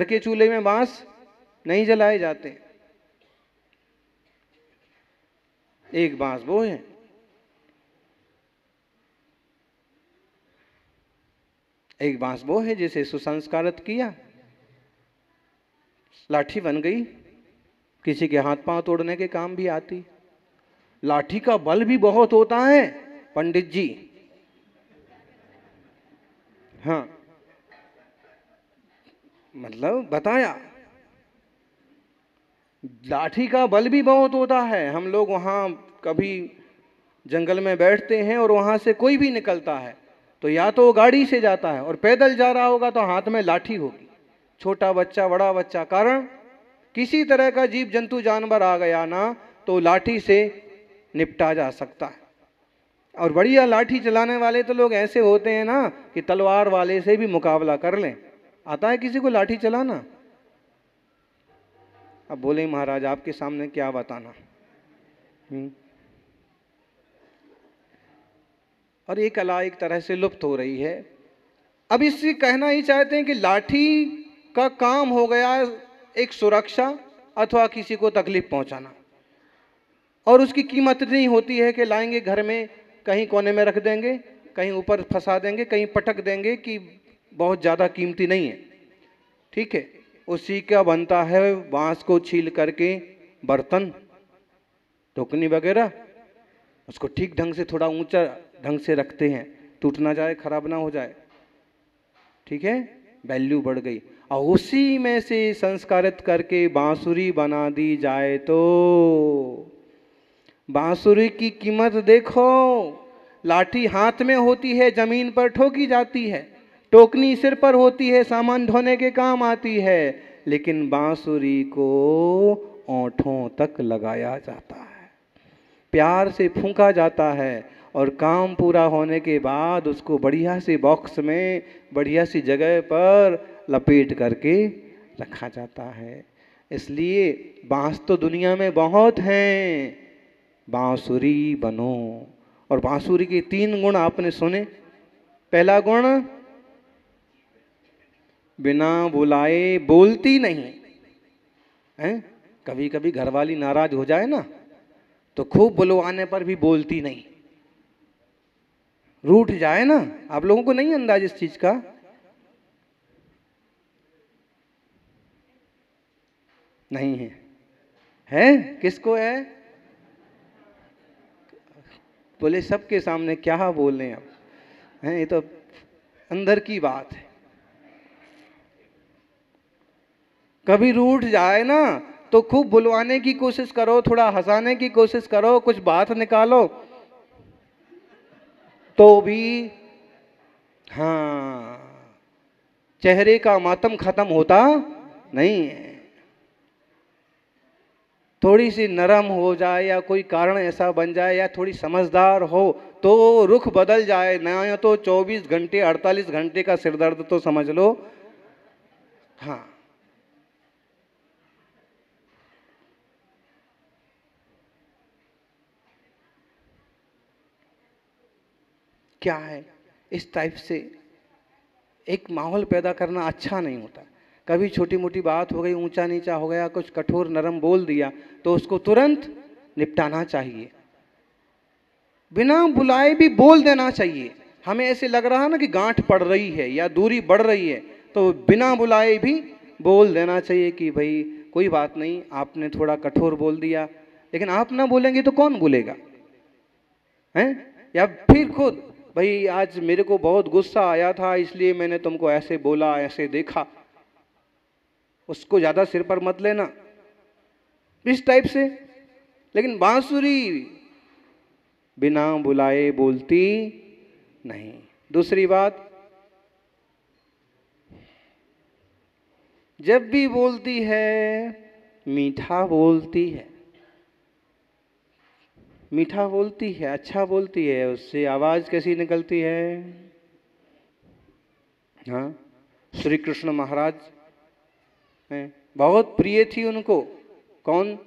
घर के चूल्हे में बांस नहीं जलाए जाते। एक बांस वो है। एक बांस वो है जिसे सुसंस्कारित किया, लाठी बन गई, किसी के हाथ पांव तोड़ने के काम भी आती। लाठी का बल भी बहुत होता है पंडित जी। हाँ, मतलब बताया, लाठी का बल भी बहुत होता है। हम लोग वहां कभी जंगल में बैठते हैं और वहां से कोई भी निकलता है तो या तो वो गाड़ी से जाता है और पैदल जा रहा होगा तो हाथ में लाठी होगी, छोटा बच्चा बड़ा बच्चा। कारण किसी तरह का जीव जंतु जानवर आ गया ना तो लाठी से निपटा जा सकता है। और बढ़िया लाठी चलाने वाले तो लोग ऐसे होते हैं ना कि तलवार वाले से भी मुकाबला कर लें। आता है किसी को लाठी चलाना? अब बोले महाराज आपके सामने क्या बताना। और ये कला एक तरह से लुप्त हो रही है। अब इससे कहना ही चाहते हैं कि लाठी का काम हो गया एक सुरक्षा अथवा किसी को तकलीफ पहुंचाना, और उसकी कीमत नहीं होती है कि लाएंगे घर में, कहीं कोने में रख देंगे, कहीं ऊपर फंसा देंगे, कहीं पटक देंगे, कि बहुत ज़्यादा कीमती नहीं है। ठीक है, उसी का बनता है बांस को छील करके बर्तन, टोकनी वगैरह, उसको ठीक ढंग से थोड़ा ऊंचा ढंग से रखते हैं, टूट ना जाए, खराब ना हो जाए। ठीक है, वैल्यू बढ़ गई। और उसी में से संस्कारित करके बांसुरी बना दी जाए तो बांसुरी की कीमत देखो। लाठी हाथ में होती है, जमीन पर ठोकी जाती है, टोकनी सिर पर होती है, सामान ढोने के काम आती है, लेकिन बांसुरी को ओंठों तक लगाया जाता है, प्यार से फूंका जाता है, और काम पूरा होने के बाद उसको बढ़िया से बॉक्स में बढ़िया सी जगह पर लपेट करके रखा जाता है। इसलिए बांस तो दुनिया में बहुत हैं, बांसुरी बनो। और बांसुरी के 3 गुण आपने सुने। पहला गुण, बिना बुलाए बोलती नहीं है। कभी कभी घरवाली नाराज हो जाए ना तो खूब बुलवाने पर भी बोलती नहीं, रूठ जाए ना। आप लोगों को नहीं अंदाज इस चीज का? नहीं है? है? किसको है? बोले सबके सामने क्या बोल रहे हैं अब, हैं? ये तो अंदर की बात है। कभी रूठ जाए ना तो खूब बुलवाने की कोशिश करो, थोड़ा हंसाने की कोशिश करो, कुछ बात निकालो, तो भी हाँ, चेहरे का मातम खत्म होता नहीं है। थोड़ी सी नरम हो जाए या कोई कारण ऐसा बन जाए या थोड़ी समझदार हो तो रुख बदल जाए ना। या तो 24 घंटे 48 घंटे का सिरदर्द तो समझ लो। हाँ, क्या है, इस टाइप से एक माहौल पैदा करना अच्छा नहीं होता। कभी छोटी मोटी बात हो गई, ऊंचा नीचा हो गया, कुछ कठोर नरम बोल दिया तो उसको तुरंत निपटाना चाहिए, बिना बुलाए भी बोल देना चाहिए। हमें ऐसे लग रहा ना कि गांठ पड़ रही है या दूरी बढ़ रही है तो बिना बुलाए भी बोल देना चाहिए कि भाई कोई बात नहीं, आपने थोड़ा कठोर बोल दिया, लेकिन आप ना बोलेंगे तो कौन बोलेगा, हैं? या फिर खुद, भाई आज मेरे को बहुत गुस्सा आया था इसलिए मैंने तुमको ऐसे बोला, ऐसे देखा, उसको ज्यादा सिर पर मत लेना, इस टाइप से। लेकिन बांसुरी बिना बुलाए बोलती नहीं। दूसरी बात, जब भी बोलती है मीठा बोलती है, मीठा बोलती है, अच्छा बोलती है। उससे आवाज कैसी निकलती है? हाँ, श्री कृष्ण महाराज हैं, बहुत प्रिय थी उनको। कौन?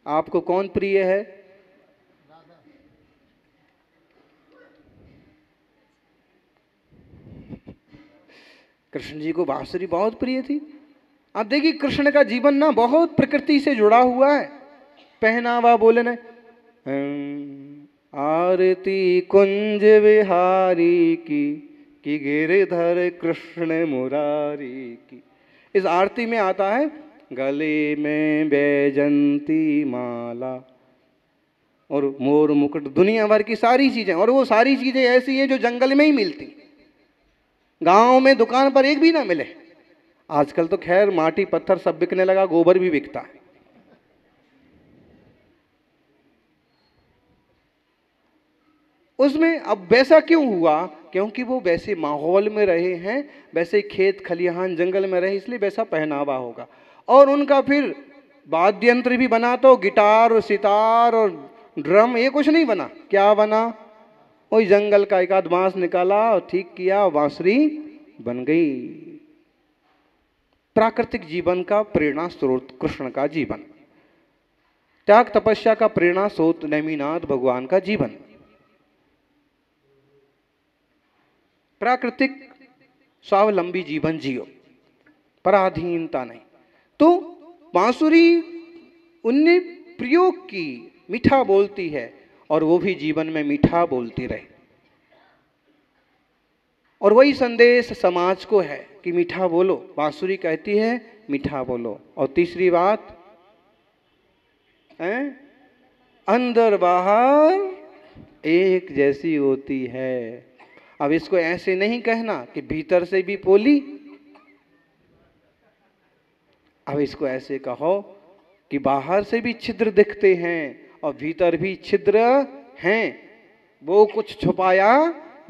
आपको कौन प्रिय है? कृष्ण जी को बांसुरी बहुत प्रिय थी। आप देखिए कृष्ण का जीवन ना बहुत प्रकृति से जुड़ा हुआ है। पहनावा बोले ना, आरती कुंज विहारी की गिरधर कृष्ण मुरारी की। इस आरती में आता है गले में बैजंती माला और मोर मुकुट, दुनिया भर की सारी चीजें, और वो सारी चीजें ऐसी हैं जो जंगल में ही मिलती, गांव में दुकान पर एक भी ना मिले। आजकल तो खैर माटी पत्थर सब बिकने लगा, गोबर भी बिकता है। उसमें अब वैसा क्यों हुआ? क्योंकि वो वैसे माहौल में रहे हैं, वैसे खेत खलिहान जंगल में रहे, इसलिए वैसा पहनावा होगा। और उनका फिर वाद्य यंत्र भी बना, तो गिटार और सितार और ड्रम, ये कुछ नहीं बना। क्या बना? वही जंगल का एक आध बांस निकाला और ठीक किया, बांसुरी बन गई। प्राकृतिक जीवन का प्रेरणा स्रोत कृष्ण का जीवन, त्याग तपस्या का प्रेरणा स्रोत नेमिनाथ भगवान का जीवन। प्राकृतिक स्वावलंबी जीवन जियो, पराधीनता नहीं। तो बांसुरी उनने प्रयोग की, मीठा बोलती है, और वो भी जीवन में मीठा बोलती रहे। और वही संदेश समाज को है कि मीठा बोलो। बांसुरी कहती है मीठा बोलो। और तीसरी बात है, अंदर बाहर एक जैसी होती है। अब इसको ऐसे नहीं कहना कि भीतर से भी पोली, अब इसको ऐसे कहो कि बाहर से भी छिद्र दिखते हैं और भीतर भी छिद्र हैं, वो कुछ छुपाया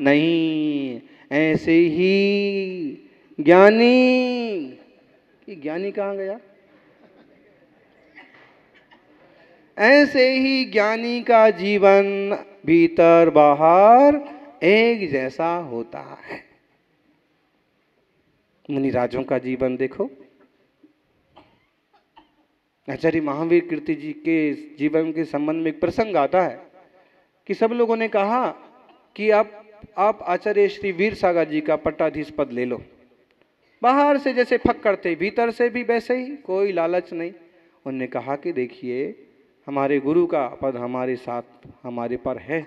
नहीं। ऐसे ही ज्ञानी, ये ज्ञानी कहाँ गया? ऐसे ही ज्ञानी का जीवन भीतर बाहर एक जैसा होता है। मुनिराजों का जीवन देखो। आचार्य महावीर कीर्ति जी के जीवन के संबंध में एक प्रसंग आता है कि सब लोगों ने कहा कि आप आचार्य श्री वीर सागर जी का पट्टाधीश पद ले लो। बाहर से जैसे फक्कड़ थे, भीतर से भी वैसे ही, कोई लालच नहीं। उन्होंने कहा कि देखिए, हमारे गुरु का पद हमारे साथ, हमारे पर है,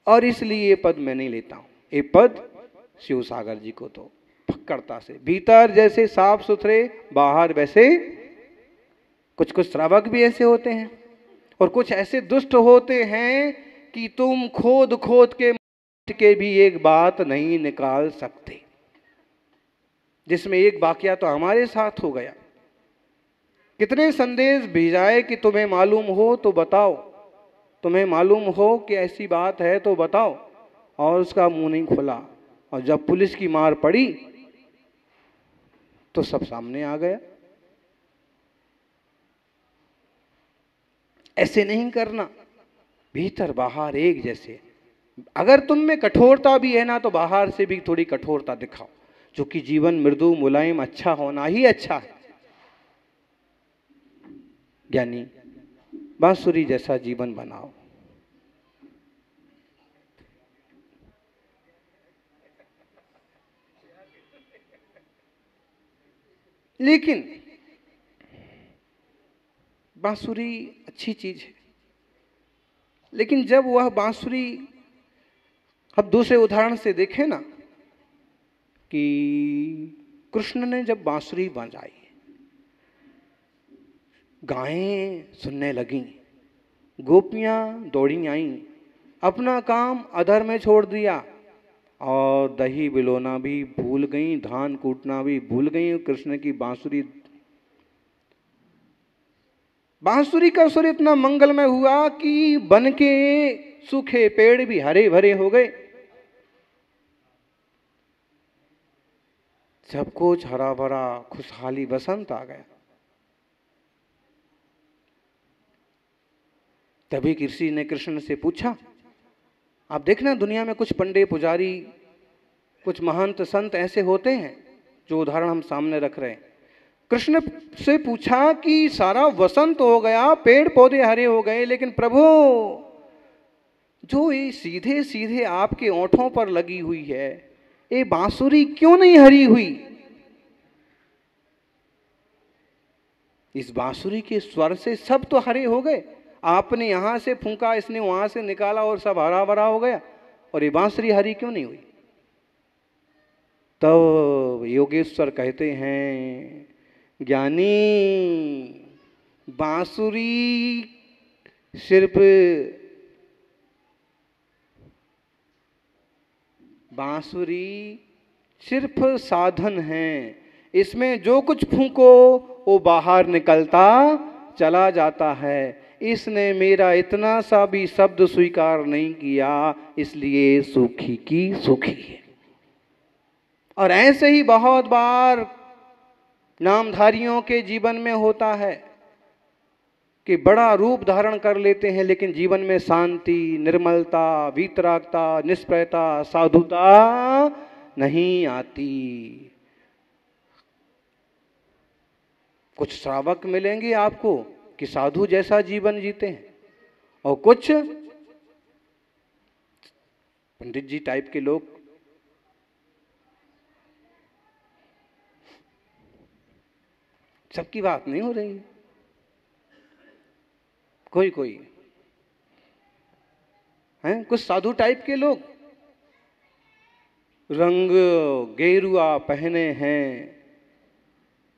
और इसलिए ये पद मैं नहीं लेता हूं। ये पद शिव सागर जी को दो। फक्कड़ता से, भीतर जैसे साफ सुथरे, बाहर वैसे। कुछ कुछ श्रावक भी ऐसे होते हैं, और कुछ ऐसे दुष्ट होते हैं कि तुम खोद खोद के भी एक बात नहीं निकाल सकते। जिसमें एक वाकया तो हमारे साथ हो गया। कितने संदेश भेजाए कि तुम्हें मालूम हो तो बताओ, तुम्हें मालूम हो कि ऐसी बात है तो बताओ, और उसका मुंह नहीं खुला। और जब पुलिस की मार पड़ी तो सब सामने आ गया। ऐसे नहीं करना, भीतर बाहर एक जैसे। अगर तुम में कठोरता भी है ना, तो बाहर से भी थोड़ी कठोरता दिखाओ, जो कि जीवन मृदु मुलायम अच्छा होना ही अच्छा है। ज्ञानी बांसुरी जैसा जीवन बनाओ। लेकिन बांसुरी अच्छी चीज है, लेकिन जब वह बांसुरी, अब दूसरे उदाहरण से देखें ना, कि कृष्ण ने जब बांसुरी बजाई, गायें सुनने लगीं, गोपियां दौड़ी आईं, अपना काम अधर में छोड़ दिया, और दही बिलोना भी भूल गईं, धान कूटना भी भूल गईं। कृष्ण की बांसुरी, बांसुरी का सुर इतना मंगलमय हुआ कि बन के सूखे पेड़ भी हरे भरे हो गए, सब कुछ हरा भरा, खुशहाली, बसंत आ गया। तभी किसी ने कृष्ण से पूछा, आप देखना दुनिया में कुछ पंडे पुजारी, कुछ महंत संत ऐसे होते हैं, जो उदाहरण हम सामने रख रहे हैं। कृष्ण से पूछा कि सारा वसंत हो गया, पेड़ पौधे हरे हो गए, लेकिन प्रभु जो ये सीधे सीधे आपके ओंठों पर लगी हुई है, ये बांसुरी क्यों नहीं हरी हुई? इस बांसुरी के स्वर से सब तो हरे हो गए। आपने यहां से फूंका, इसने वहां से निकाला और सब हरा भरा हो गया, और ये बांसुरी हरी क्यों नहीं हुई? तो योगेश्वर कहते हैं, ज्ञानी बांसुरी सिर्फ साधन है। इसमें जो कुछ फूंको वो बाहर निकलता चला जाता है। इसने मेरा इतना सा भी शब्द स्वीकार नहीं किया, इसलिए सूखी की सूखी है। और ऐसे ही बहुत बार नामधारियों के जीवन में होता है कि बड़ा रूप धारण कर लेते हैं, लेकिन जीवन में शांति, निर्मलता, वीतरागता, निष्प्रयता, साधुता नहीं आती। कुछ श्रावक मिलेंगे आपको कि साधु जैसा जीवन जीते हैं, और कुछ पंडित जी टाइप के लोग। सबकी बात नहीं हो रही है, कोई कोई हैं, कुछ साधु टाइप के लोग रंग गेरुआ पहने हैं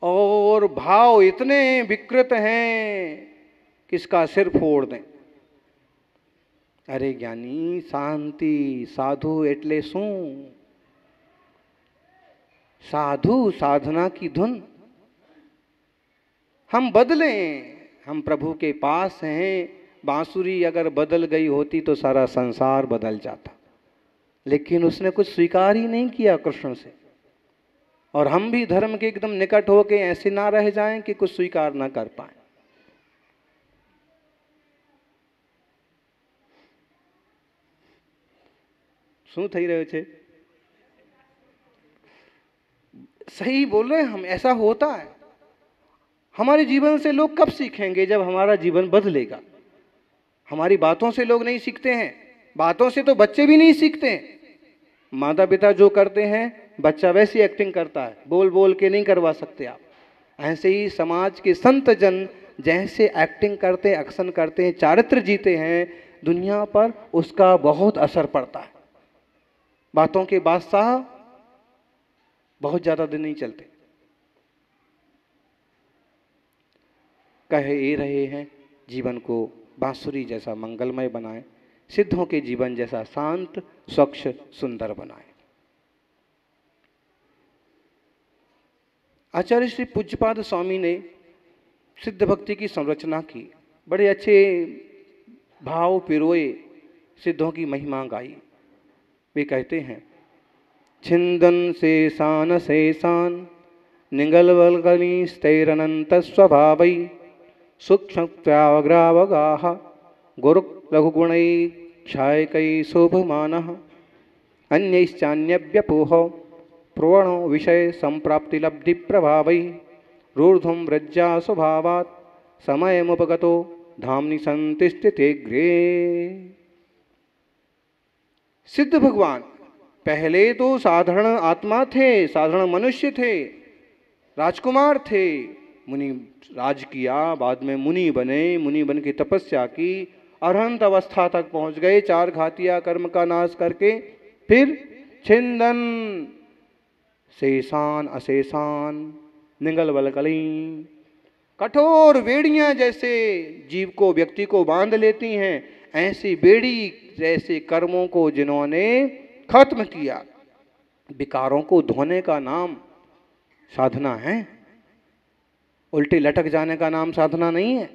और भाव इतने विकृत हैं कि इसका सिर फोड़ दें। अरे ज्ञानी, शांति साधु एटले शू? साधु साधना की धुन। हम बदलें, हम प्रभु के पास हैं। बांसुरी अगर बदल गई होती तो सारा संसार बदल जाता, लेकिन उसने कुछ स्वीकार ही नहीं किया कृष्ण से। और हम भी धर्म के एकदम निकट होके ऐसे ना रह जाएं कि कुछ स्वीकार ना कर पाए। શું થઈ રહ્યું છે? सही बोल रहे हैं हम, ऐसा होता है। हमारे जीवन से लोग कब सीखेंगे? जब हमारा जीवन बदलेगा। हमारी बातों से लोग नहीं सीखते हैं, बातों से तो बच्चे भी नहीं सीखते हैं। माता पिता जो करते हैं बच्चा वैसी एक्टिंग करता है, बोल बोल के नहीं करवा सकते आप। ऐसे ही समाज के संत जन जैसे एक्टिंग करते, एक्शन करते हैं, चारित्र जीते हैं, दुनिया पर उसका बहुत असर पड़ता है। बातों के बादशाह बहुत ज्यादा दिन नहीं चलते। कह ये रहे हैं, जीवन को बांसुरी जैसा मंगलमय बनाएं, सिद्धों के जीवन जैसा शांत, स्वच्छ, सुंदर बनाएं। आचार्य श्री पूज्यपाद स्वामी ने सिद्ध भक्ति की संरचना की, बड़े अच्छे भाव पिरोए सिद्धों की महिमा गाई। वे कहते हैं, छिंदन शेषान निगलवल्कनी स्थैरनंत स्वभावै सूक्ष्मत्यावग्रावगाः गुरु लघुगुणै क्षायकै शोभमानः अन्यैश्चान्यव्यपोह प्रवणो विषय संप्राप्ति लब्धि प्रभावै रूर्ध्वं व्रज्या स्वभावात् समयमुपगतो धामनि संतिष्ठते ग्रे। सिद्ध भगवान पहले तो साधारण आत्मा थे, साधारण मनुष्य थे, राजकुमार थे, मुनि राज किया, बाद में मुनि बने, मुनि बन के तपस्या की, अरहंत अवस्था तक पहुंच गए, 4 घातिया कर्म का नाश करके। फिर छिंदन शेषान अशेषान निगल वलकली, कठोर बेड़ियां जैसे जीव को, व्यक्ति को बांध लेती हैं, ऐसी बेड़ी जैसे कर्मों को जिन्होंने खत्म किया। विकारों को धोने का नाम साधना है, उल्टे लटक जाने का नाम साधना नहीं है।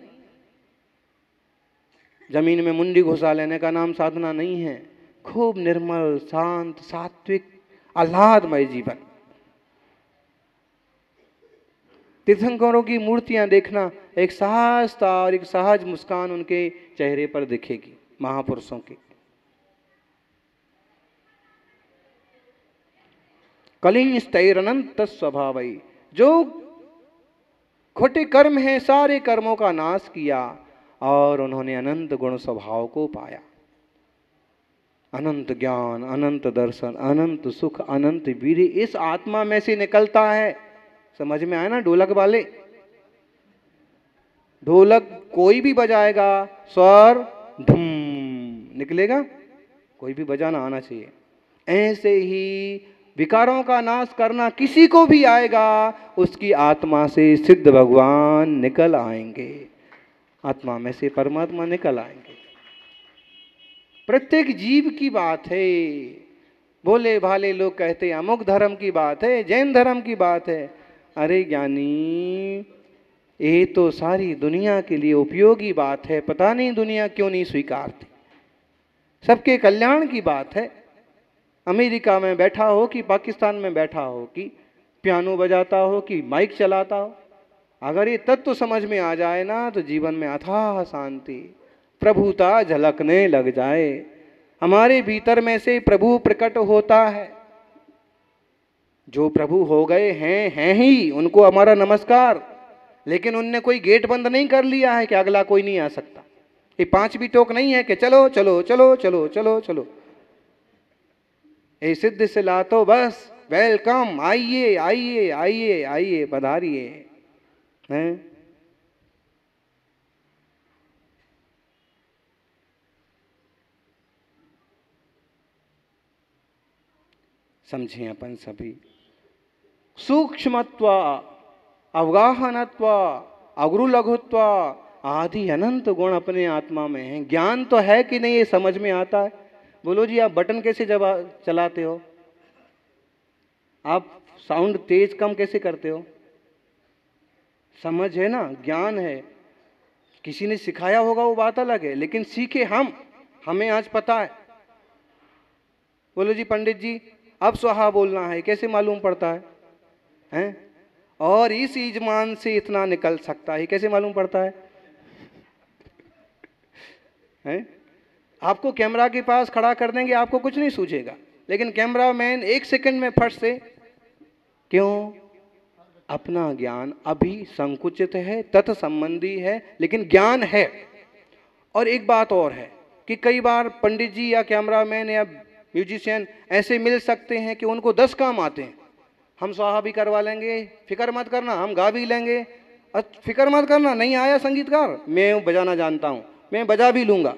जमीन में मुंडी घुसा लेने का नाम साधना नहीं है। खूब निर्मल, शांत, सात्विक, आह्लादमय जीवन। तीर्थंकरों की मूर्तियां देखना, एक सहजता और एक सहज मुस्कान उनके चेहरे पर दिखेगी, महापुरुषों की। कलिंग स्थैरनंत स्वभावई, जो खोटे कर्म हैं, सारे कर्मों का नाश किया और उन्होंने अनंत गुण स्वभाव को पाया। अनंत ज्ञान, अनंत दर्शन, अनंत सुख, अनंत वीर्य इस आत्मा में से निकलता है। समझ में आया ना? ढोलक वाले, ढोलक कोई भी बजाएगा, स्वर धूम निकलेगा, कोई भी बजाना आना चाहिए। ऐसे ही विकारों का नाश करना किसी को भी आएगा, उसकी आत्मा से सिद्ध भगवान निकल आएंगे, आत्मा में से परमात्मा निकल आएंगे। प्रत्येक जीव की बात है। भोले भाले लोग कहते हैं अमुक धर्म की बात है, जैन धर्म की बात है। अरे ज्ञानी, ये तो सारी दुनिया के लिए उपयोगी बात है, पता नहीं दुनिया क्यों नहीं स्वीकारती। सबके कल्याण की बात है। अमेरिका में बैठा हो कि पाकिस्तान में बैठा हो, कि पियानो बजाता हो कि माइक चलाता हो, अगर ये तत्व समझ में आ जाए ना तो जीवन में अथाह शांति, प्रभुता झलकने लग जाए। हमारे भीतर में से प्रभु प्रकट होता है। जो प्रभु हो गए हैं ही, उनको हमारा नमस्कार। लेकिन उनने कोई गेट बंद नहीं कर लिया है कि अगला कोई नहीं आ सकता। ये 5 भी टोक नहीं है कि चलो चलो चलो चलो चलो चलो। ये सिद्ध से ला तो बस वेलकम, आइए आइए आइए आइए, पधारिए हैं। समझें अपन सभी। सूक्ष्मत्व, अवगाहनत्व, अग्रु लघुत्व आदि अनंत गुण अपने आत्मा में हैं। ज्ञान तो है कि नहीं ये समझ में आता है। बोलो जी, आप बटन कैसे चलाते हो? आप साउंड तेज कम कैसे करते हो? समझ है ना, ज्ञान है। किसी ने सिखाया होगा वो बात अलग है, लेकिन सीखे हमें आज पता है। बोलो जी पंडित जी, अब स्वाहा बोलना है, कैसे मालूम पड़ता है? हैं? और इस यजमान से इतना निकल सकता है, कैसे मालूम पड़ता है? हैं? आपको कैमरा के पास खड़ा कर देंगे, आपको कुछ नहीं सूझेगा, लेकिन कैमरामैन 1 सेकंड में फट से, क्यों? अपना ज्ञान अभी संकुचित है, तत्संबंधी है, लेकिन ज्ञान है। और एक बात और है कि कई बार पंडित जी या कैमरामैन या म्यूजिशियन ऐसे मिल सकते हैं कि उनको 10 काम आते हैं। हम स्वाहा भी करवा लेंगे, फिक्र मत करना, हम गा भी लेंगे, फिक्र मत करना, नहीं आया संगीतकार, मैं बजाना जानता हूँ, मैं बजा भी लूँगा।